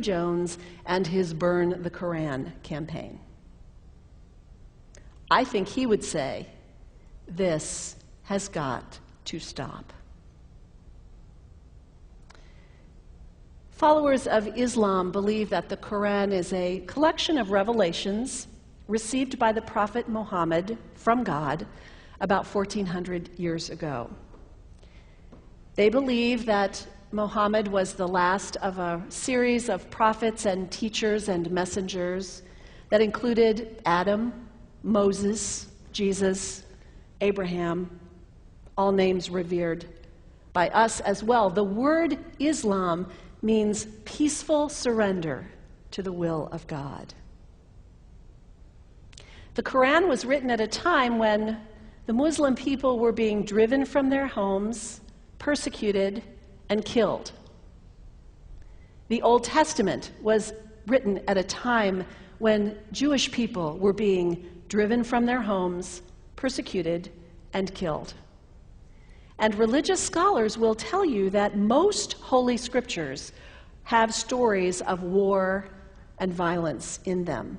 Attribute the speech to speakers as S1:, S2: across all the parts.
S1: Jones and his Burn the Koran campaign. I think he would say, this has got to stop. Followers of Islam believe that the Quran is a collection of revelations received by the Prophet Muhammad from God about 1400 years ago. They believe that Muhammad was the last of a series of prophets and teachers and messengers that included Adam, Moses, Jesus, Abraham, all names revered by us as well. The word Islam means peaceful surrender to the will of God. The Quran was written at a time when the Muslim people were being driven from their homes, persecuted, and killed. The Old Testament was written at a time when Jewish people were being driven from their homes, persecuted, and killed. And religious scholars will tell you that most holy scriptures have stories of war and violence in them.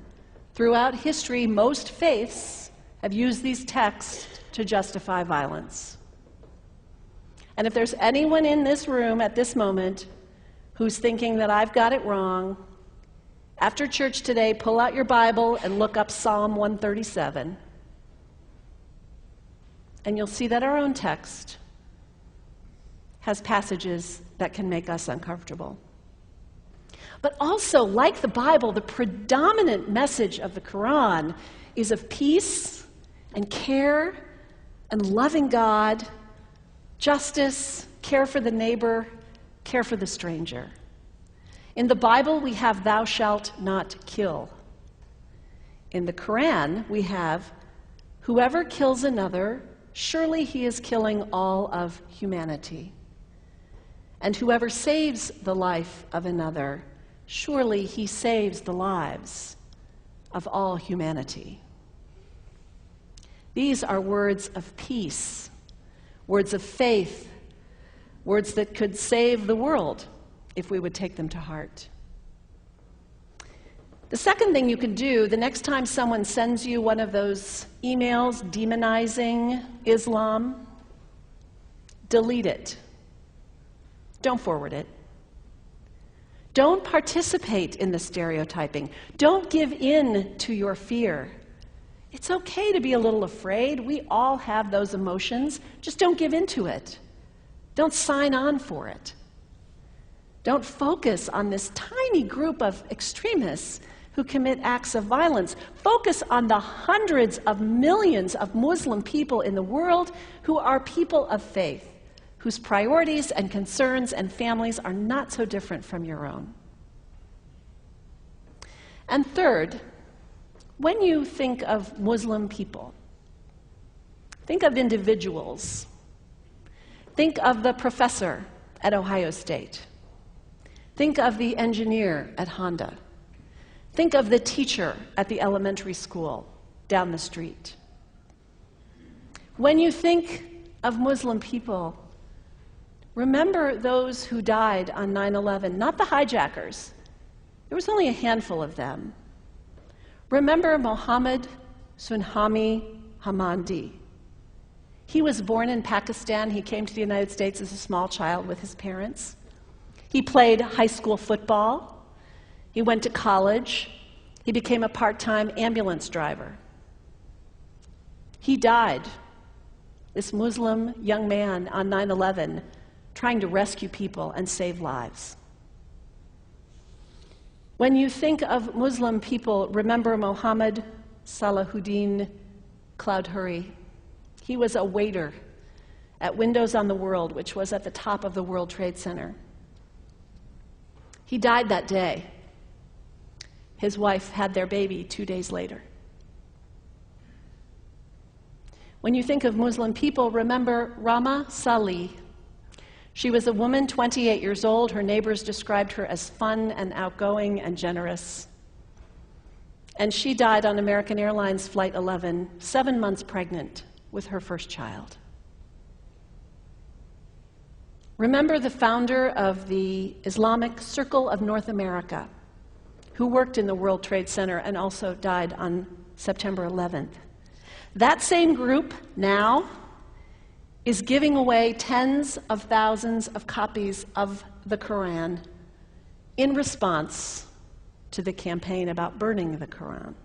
S1: Throughout history, most faiths have used these texts to justify violence. And if there's anyone in this room at this moment who's thinking that I've got it wrong, after church today, pull out your Bible and look up Psalm 137. And you'll see that our own text has passages that can make us uncomfortable. But also, like the Bible, the predominant message of the Quran is of peace and care and loving God, justice, care for the neighbor, care for the stranger. In the Bible, we have thou shalt not kill. In the Quran, we have whoever kills another, surely he is killing all of humanity. And whoever saves the life of another, surely he saves the lives of all humanity. These are words of peace, words of faith, words that could save the world if we would take them to heart. The second thing you can do, the next time someone sends you one of those emails demonizing Islam, delete it. Don't forward it. Don't participate in the stereotyping. Don't give in to your fear. It's okay to be a little afraid. We all have those emotions. Just don't give in to it. Don't sign on for it. Don't focus on this tiny group of extremists who commit acts of violence. Focus on the hundreds of millions of Muslim people in the world who are people of faith, whose priorities and concerns and families are not so different from your own. And third, when you think of Muslim people, think of individuals. Think of the professor at Ohio State. Think of the engineer at Honda. Think of the teacher at the elementary school down the street. When you think of Muslim people, remember those who died on 9/11, not the hijackers. There was only a handful of them. Remember Mohammed Sunhami Hamandi. He was born in Pakistan. He came to the United States as a small child with his parents. He played high school football. He went to college. He became a part-time ambulance driver. He died, this Muslim young man, on 9/11, trying to rescue people and save lives. When you think of Muslim people, remember Mohammed Salahuddin Cloudhurry. He was a waiter at Windows on the World, which was at the top of the World Trade Center. He died that day. His wife had their baby 2 days later. When you think of Muslim people, remember Rama Salih. She was a woman, 28 years old. Her neighbors described her as fun and outgoing and generous. And she died on American Airlines Flight 11, 7 months pregnant with her first child. Remember the founder of the Islamic Circle of North America, who worked in the World Trade Center and also died on September 11th. That same group now is giving away tens of thousands of copies of the Quran in response to the campaign about burning the Quran.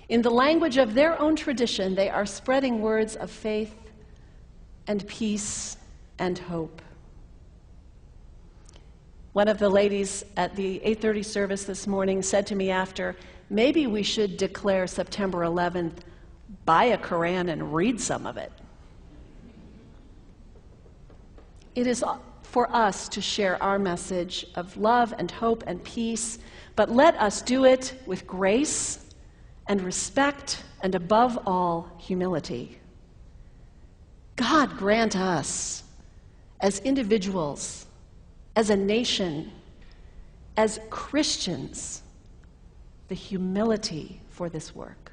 S1: In the language of their own tradition, they are spreading words of faith and peace and hope. One of the ladies at the 8:30 service this morning said to me after, maybe we should declare September 11th, buy a Quran and read some of it. It is for us to share our message of love and hope and peace, but let us do it with grace and respect and above all, humility. God grant us, as individuals, as a nation, as Christians, the humility for this work.